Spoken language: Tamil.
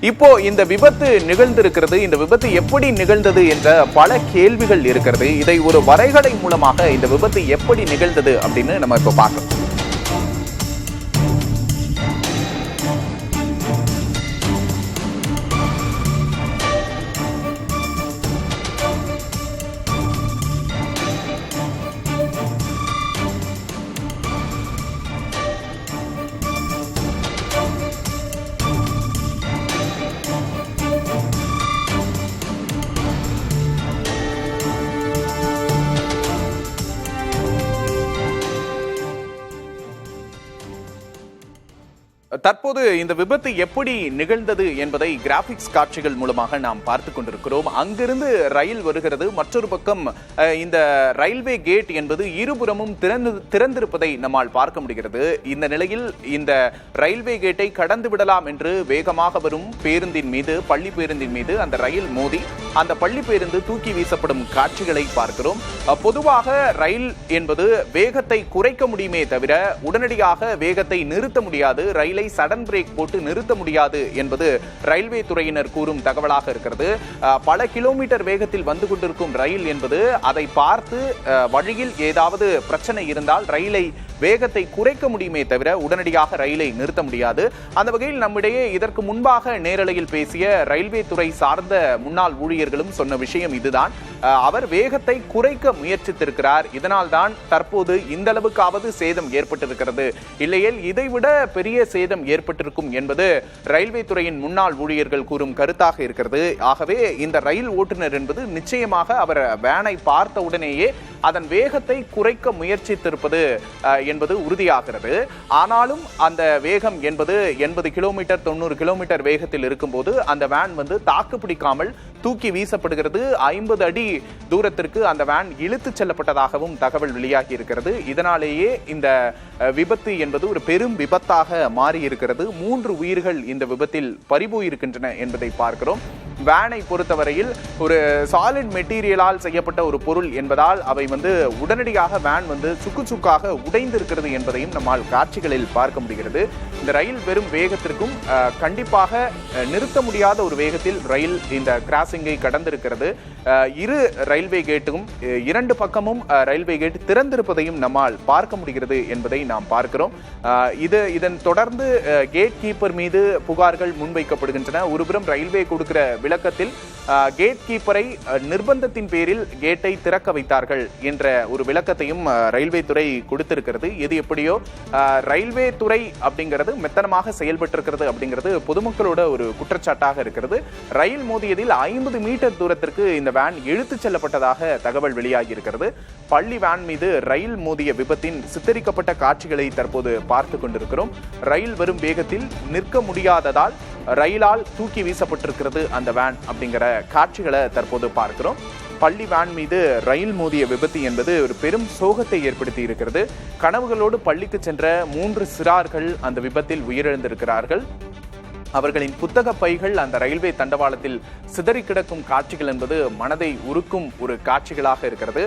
இப்போ இந்த விபத்து நிகழ்ந்திருக்கிறது. இந்த விபத்து எப்படி நிகழ்ந்தது என்ற பல கேள்விகள் இருக்கிறது. இதை ஒரு வரைகலை மூலமாக இந்த விபத்து எப்படி நிகழ்ந்தது அப்படின்னு நம்ம இப்ப பார்க்கலாம். தற்போது இந்த விபத்து எப்படி நிகழ்ந்தது என்பதை கிராபிக்ஸ் காட்சிகள் மூலமாக நாம் பார்த்து கொண்டிருக்கிறோம். அங்கிருந்து ரயில் வருகிறது. மற்றொரு பக்கம் இந்த ரயில்வே கேட் என்பது இருபுறமும் திறந்திருப்பதை நம்மால் பார்க்க முடிகிறது. இந்த நிலையில் இந்த ரயில்வே கேட்டை கடந்து விடலாம் என்று வேகமாக வரும் பேருந்தின் மீது, பள்ளி பேருந்தின் மீது அந்த ரயில் மோதி அந்த பள்ளி பேருந்து தூக்கி வீசப்படும் காட்சிகளை பார்க்கிறோம். பொதுவாக ரயில் என்பது வேகத்தை குறைக்க முடியுமே தவிர உடனடியாக வேகத்தை நிறுத்த முடியாது. ரயிலை சடன் பிரேக் போட்டு நிறுத்த முடியாது என்பது ரயில்வே துறையினர் கூறும் தகவலாக இருக்கிறது. பல கிலோமீட்டர் வேகத்தில் வந்து கொண்டிருக்கும் ரயில் என்பது அதை பார்த்து வழியில் ஏதாவது பிரச்சனை இருந்தால் ரயிலை வேகத்தை குறைக்க முடியுமே தவிர உடனடியாக ரயிலை நிறுத்த முடியாது. அந்த வகையில் நம்மிடையே இதற்கு முன்பாக நேரலையில் பேசிய ரயில்வே துறை சார்ந்த முன்னாள் ஊழியர்களும் சொன்ன விஷயம் இதுதான். அவர் வேகத்தை குறைக்க முயற்சித்திருக்கிறார். இதனால் தான் தற்போது இந்த அளவுக்காவது சேதம் ஏற்பட்டிருக்கிறது, இல்லையேல் இதைவிட பெரிய சேதம் ஏற்பட்டிருக்கும் என்பது ரயில்வே துறையின் முன்னாள் ஊழியர்கள் கூறும் கருத்தாக இருக்கிறது. ஆகவே இந்த ரயில் ஓட்டுநர் என்பது நிச்சயமாக அவர் வேனை பார்த்த உடனேயே அதன் வேகத்தை குறைக்க முயற்சித்திருப்பது என்பது உறுதியாகிறது. ஆனாலும் அந்த வேகம் என்பது 80 கிலோமீட்டர் 90 கிலோமீட்டர் வேகத்தில் இருக்கும்போது அந்த வேன் வந்து தாக்கு பிடிக்காமல் தூக்கி வீசப்படுகிறது. 50 அடி தூரத்திற்கு அந்த வேன் இழுத்து செல்லப்பட்டதாகவும் தகவல் வெளியாகி இருக்கிறது. இதனாலேயே இந்த விபத்து என்பது ஒரு பெரும் விபத்தாக மாறி இருக்கிறது. 3 உயிர்கள் இந்த விபத்தில் பறிபோயிருக்கின்றன என்பதை பார்க்கிறோம். வேனை பொறுத்தவரையில் ஒரு சாலிட் மெட்டீரியலால் செய்யப்பட்ட ஒரு பொருள் என்பதால் அவை வந்து உடனடியாக வேன் வந்து சுக்கு உடைந்திருக்கிறது என்பதையும் நம்மால் காட்சிகளில் பார்க்க முடிகிறது. இந்த ரயில் வெறும் வேகத்திற்கும் கண்டிப்பாக நிறுத்த முடியாத ஒரு வேகத்தில் ரயில் இந்த கிராசிங்கை கடந்திருக்கிறது. இரு ரயில்வே கேட்டும் 2 பக்கமும் ரயில்வே கேட் திறந்திருப்பதையும் நம்மால் பார்க்க முடிகிறது என்பதை நாம் பார்க்கிறோம். இதன் தொடர்ந்து கேட் கீப்பர் மீது புகார்கள் முன்வைக்கப்படுகின்றன. ஒருபுறம் ரயில்வே கொடுக்கிற விளக்கத்தில் கேட் கீப்பரை நிர்பந்தத்தின் பேரில் கேட்டை திறக்க வைத்தார்கள் என்ற ஒரு விளக்கத்தையும் ரயில்வே துறை கொடுத்திருக்கிறது. எது எப்படியோ ரயில்வே துறை அப்படிங்கிறது மெத்தனமாக செயல்பட்டிருக்கிறது அப்படிங்கிறது பொதுமக்களோட ஒரு குற்றச்சாட்டாக இருக்கிறது. ரயில் மோதியதில் 50 மீட்டர் தூரத்திற்கு இந்த வேன் இழுத்து செல்லப்பட்டதாக தகவல் வெளியாகி இருக்கிறது. பள்ளி வேன் மீது ரயில் மோதிய விபத்தின் சித்தரிக்கப்பட்ட காட்சிகளை தற்போது பார்த்து கொண்டிருக்கிறோம். ரயில் வரும் வேகத்தில் நிற்க முடியாததால் ரயிலால் தூக்கி வீசப்பட்டிருக்கிறது அந்த வேன் அப்படிங்கிற காட்சிகளை தற்போது பார்க்கிறோம். பள்ளி வேன் மீது ரயில் மோதிய விபத்து என்பது ஒரு பெரும் சோகத்தை ஏற்படுத்தி இருக்கிறது. கனவுகளோடு பள்ளிக்கு சென்ற 3 சிறார்கள் அந்த விபத்தில் உயிரிழந்திருக்கிறார்கள். அவர்களின் புத்தக பைகள் அந்த ரயில்வே தண்டவாளத்தில் சிதறி கிடக்கும் காட்சிகள் என்பது மனதை உருக்கும் ஒரு காட்சிகளாக இருக்கிறது.